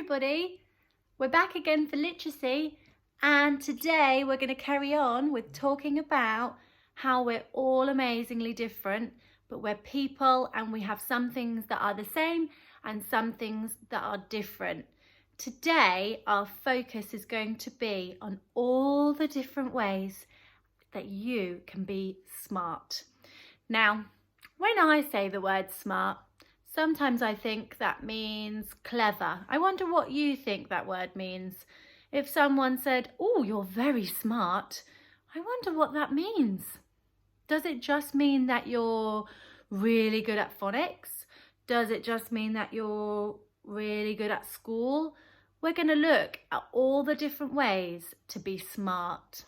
everybody, we're back again for literacy, and today we're going to carry on with talking about how we're all amazingly different, but we're people and we have some things that are the same and some things that are different. Today our focus is going to be on all the different ways that you can be smart. Now, when I say the word smart, sometimes I think that means clever. I wonder what you think that word means. If someone said, "Oh, you're very smart," I wonder what that means. Does it just mean that you're really good at phonics? Does it just mean that you're really good at school? We're going to look at all the different ways to be smart.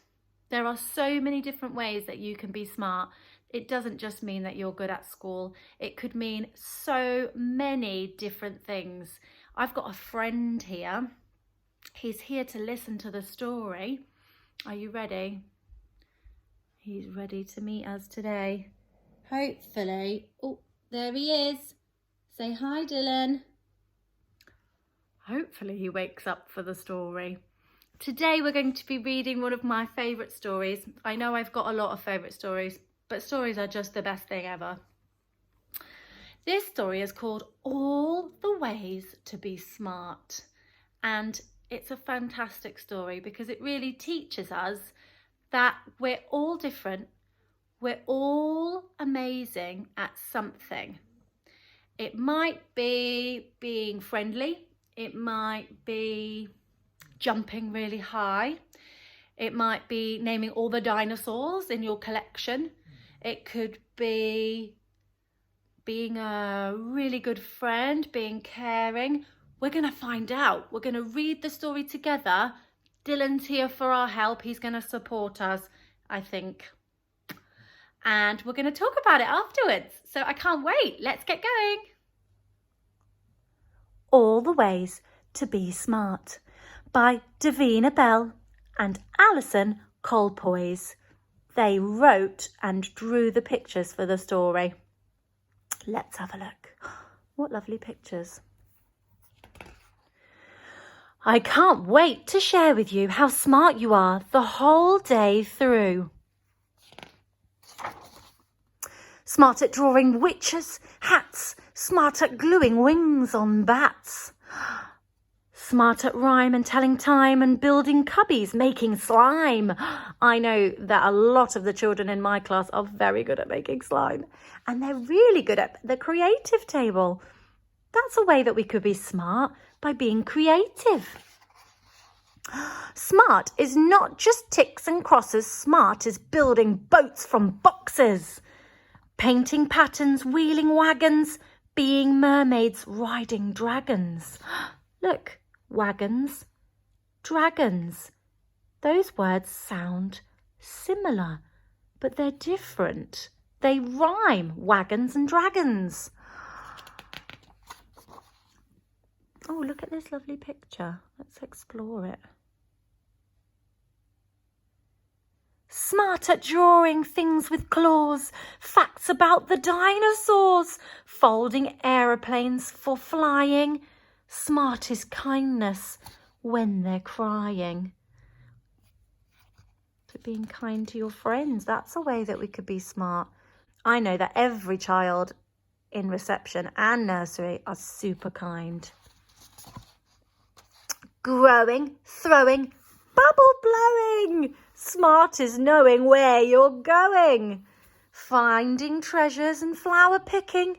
There are so many different ways that you can be smart. It doesn't just mean that you're good at school. It could mean so many different things. I've got a friend here. He's here to listen to the story. Are you ready? He's ready to meet us today. Hopefully. Oh, there he is. Say hi, Dylan. Hopefully he wakes up for the story. Today we're going to be reading one of my favourite stories. I know I've got a lot of favourite stories, but stories are just the best thing ever. This story is called All the Ways to Be Smart. And it's a fantastic story because it really teaches us that we're all different. We're all amazing at something. It might be being friendly. It might be jumping really high. It might be naming all the dinosaurs in your collection. It could be being a really good friend, being caring. We're going to find out. We're going to read the story together. Dylan's here for our help. He's going to support us, I think. And we're going to talk about it afterwards. So I can't wait. Let's get going. All the Ways to Be Smart by Davina Bell and Alison Colpoys. They wrote and drew the pictures for the story. Let's have a look. What lovely pictures. I can't wait to share with you how smart you are the whole day through. Smart at drawing witches' hats, smart at gluing wings on bats. Smart at rhyme and telling time and building cubbies, making slime. I know that a lot of the children in my class are very good at making slime. And they're really good at the creative table. That's a way that we could be smart, by being creative. Smart is not just ticks and crosses. Smart is building boats from boxes. Painting patterns, wheeling wagons, being mermaids, riding dragons. Look. Wagons, dragons. Those words sound similar, but they're different. They rhyme, wagons and dragons. Oh, look at this lovely picture. Let's explore it. Smart at drawing things with claws, facts about the dinosaurs, folding aeroplanes for flying. Smart is kindness when they're crying. So being kind to your friends, that's a way that we could be smart. I know that every child in reception and nursery are super kind. Growing, throwing, bubble blowing. Smart is knowing where you're going. Finding treasures and flower picking.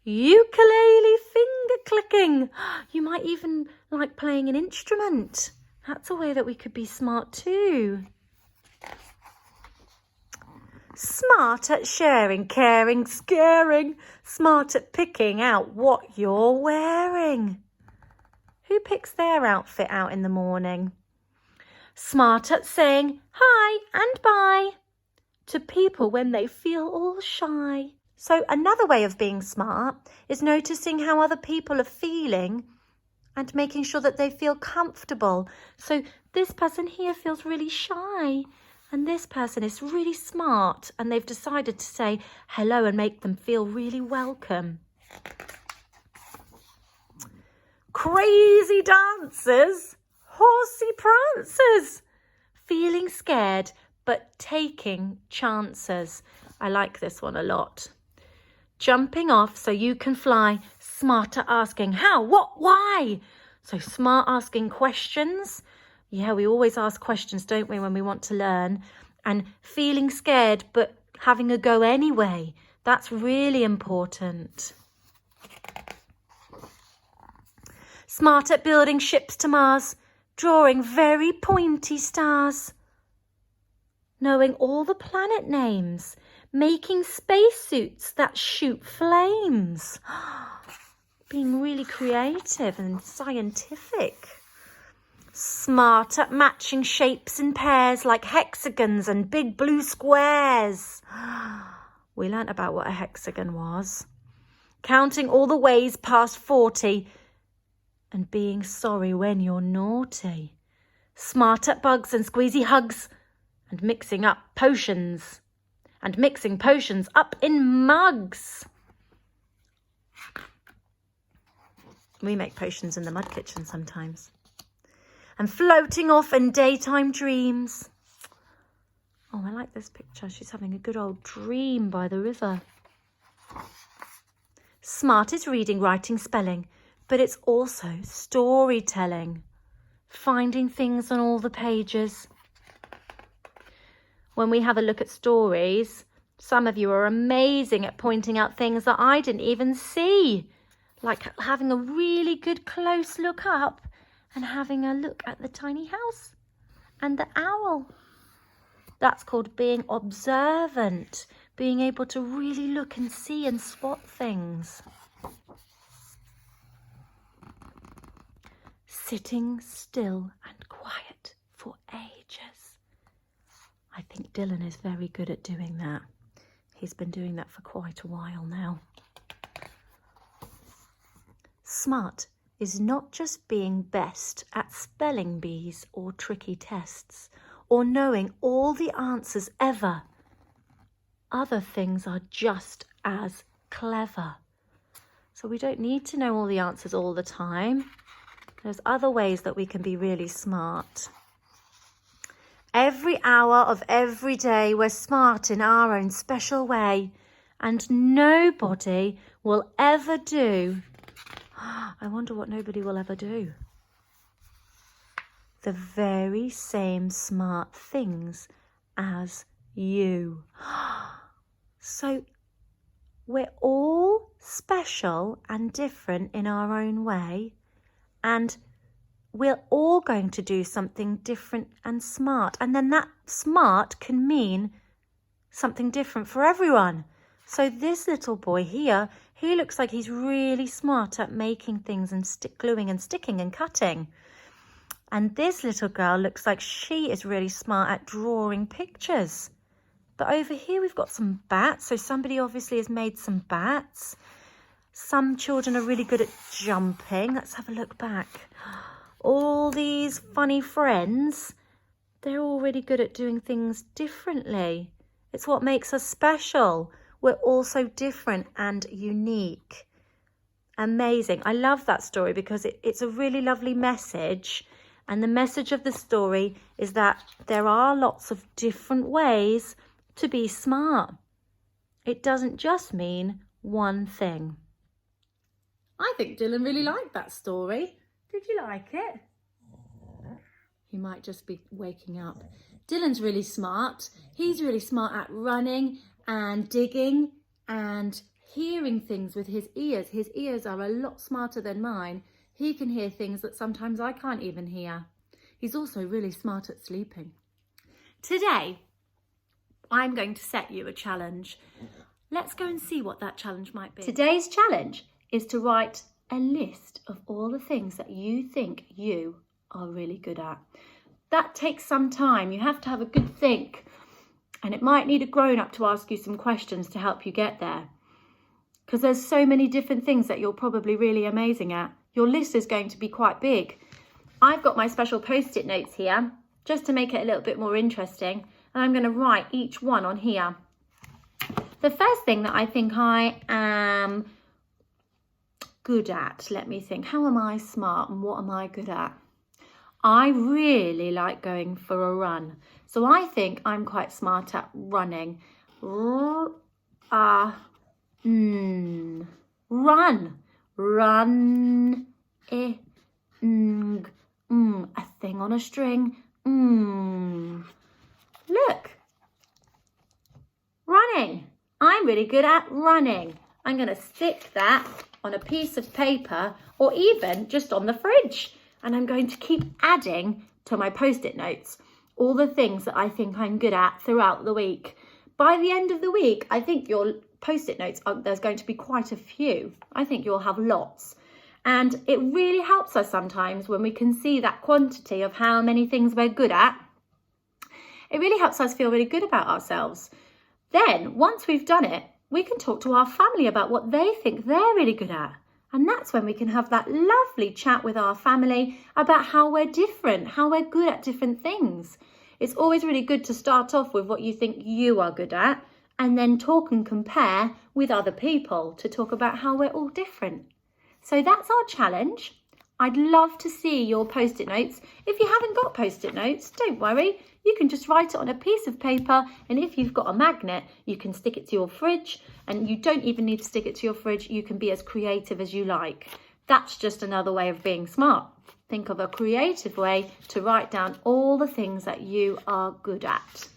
Ukulele finger clicking. You might even like playing an instrument. That's a way that we could be smart too. Smart at sharing, caring, scaring. Smart at picking out what you're wearing. Who picks their outfit out in the morning? Smart at saying hi and bye to people when they feel all shy. So another way of being smart is noticing how other people are feeling and making sure that they feel comfortable. So this person here feels really shy and this person is really smart and they've decided to say hello and make them feel really welcome. Crazy dancers, horsey prancers, feeling scared but taking chances. I like this one a lot. Jumping off so you can fly, smarter asking how, what, why. So smart asking questions. Yeah, we always ask questions, don't we, when we want to learn. And feeling scared but having a go anyway. That's really important. Smart at building ships to Mars, drawing very pointy stars. Knowing all the planet names, making spacesuits that shoot flames. Being really creative and scientific. Smart at matching shapes and pairs like hexagons and big blue squares. We learnt about what a hexagon was. Counting all the ways past 40 and being sorry when you're naughty. Smart at bugs and squeezy hugs and mixing up potions. And mixing potions up in mugs. We make potions in the mud kitchen sometimes. And floating off in daytime dreams. Oh, I like this picture. She's having a good old dream by the river. Smart is reading, writing, spelling, but it's also storytelling. Finding things on all the pages. When we have a look at stories, some of you are amazing at pointing out things that I didn't even see. Like having a really good close look up and having a look at the tiny house and the owl. That's called being observant, being able to really look and see and spot things. Sitting still and quiet for ages. I think Dylan is very good at doing that. He's been doing that for quite a while now. Smart is not just being best at spelling bees or tricky tests or knowing all the answers ever. Other things are just as clever. So we don't need to know all the answers all the time. There's other ways that we can be really smart. Every hour of every day we're smart in our own special way, and nobody will ever do. I wonder what nobody will ever do. The very same smart things as you. So we're all special and different in our own way, and we're all going to do something different and smart. And then that smart can mean something different for everyone. So this little boy here, he looks like he's really smart at making things and gluing and sticking and cutting. And this little girl looks like she is really smart at drawing pictures. But over here we've got some bats. So somebody obviously has made some bats. Some children are really good at jumping. Let's have a look back. All these funny friends, they're all really good at doing things differently. It's what makes us special. We're all so different and unique. Amazing. I love that story because it's a really lovely message. And the message of the story is that there are lots of different ways to be smart. It doesn't just mean one thing. I think Dylan really liked that story. Did you like it? He might just be waking up. Dylan's really smart. He's really smart at running and digging and hearing things with his ears. His ears are a lot smarter than mine. He can hear things that sometimes I can't even hear. He's also really smart at sleeping. Today, I'm going to set you a challenge. Let's go and see what that challenge might be. Today's challenge is to write a list of all the things that you think you are really good at. That takes some time. You have to have a good think. And it might need a grown-up to ask you some questions to help you get there. Because there's so many different things that you're probably really amazing at. Your list is going to be quite big. I've got my special post-it notes here, just to make it a little bit more interesting. And I'm going to write each one on here. The first thing that I think I am good at? Let me think. How am I smart and what am I good at? I really like going for a run. So I think I'm quite smart at running. Run. Run. A thing on a string. Look. Running. I'm really good at running. I'm going to stick that on a piece of paper or even just on the fridge. And I'm going to keep adding to my post-it notes all the things that I think I'm good at throughout the week. By the end of the week, I think your post-it notes, there's going to be quite a few. I think you'll have lots. And it really helps us sometimes when we can see that quantity of how many things we're good at. It really helps us feel really good about ourselves. Then, once we've done it, we can talk to our family about what they think they're really good at. And that's when we can have that lovely chat with our family about how we're different, how we're good at different things. It's always really good to start off with what you think you are good at and then talk and compare with other people to talk about how we're all different. So that's our challenge. I'd love to see your post-it notes. If you haven't got post-it notes, don't worry. You can just write it on a piece of paper, and if you've got a magnet, you can stick it to your fridge, and you don't even need to stick it to your fridge. You can be as creative as you like. That's just another way of being smart. Think of a creative way to write down all the things that you are good at.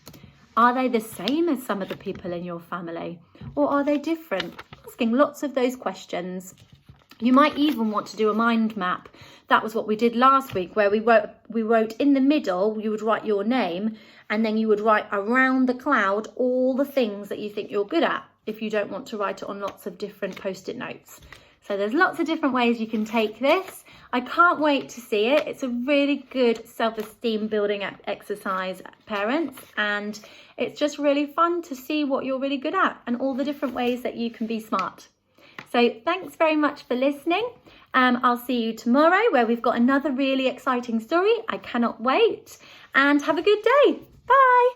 Are they the same as some of the people in your family, or are they different? Asking lots of those questions. You might even want to do a mind map. That was what we did last week, where we wrote in the middle, you would write your name, and then you would write around the cloud all the things that you think you're good at, if you don't want to write it on lots of different post-it notes. So there's lots of different ways you can take this. I can't wait to see it. It's a really good self-esteem building exercise, parents, and it's just really fun to see what you're really good at and all the different ways that you can be smart. So thanks very much for listening. I'll see you tomorrow where we've got another really exciting story. I cannot wait. And have a good day. Bye.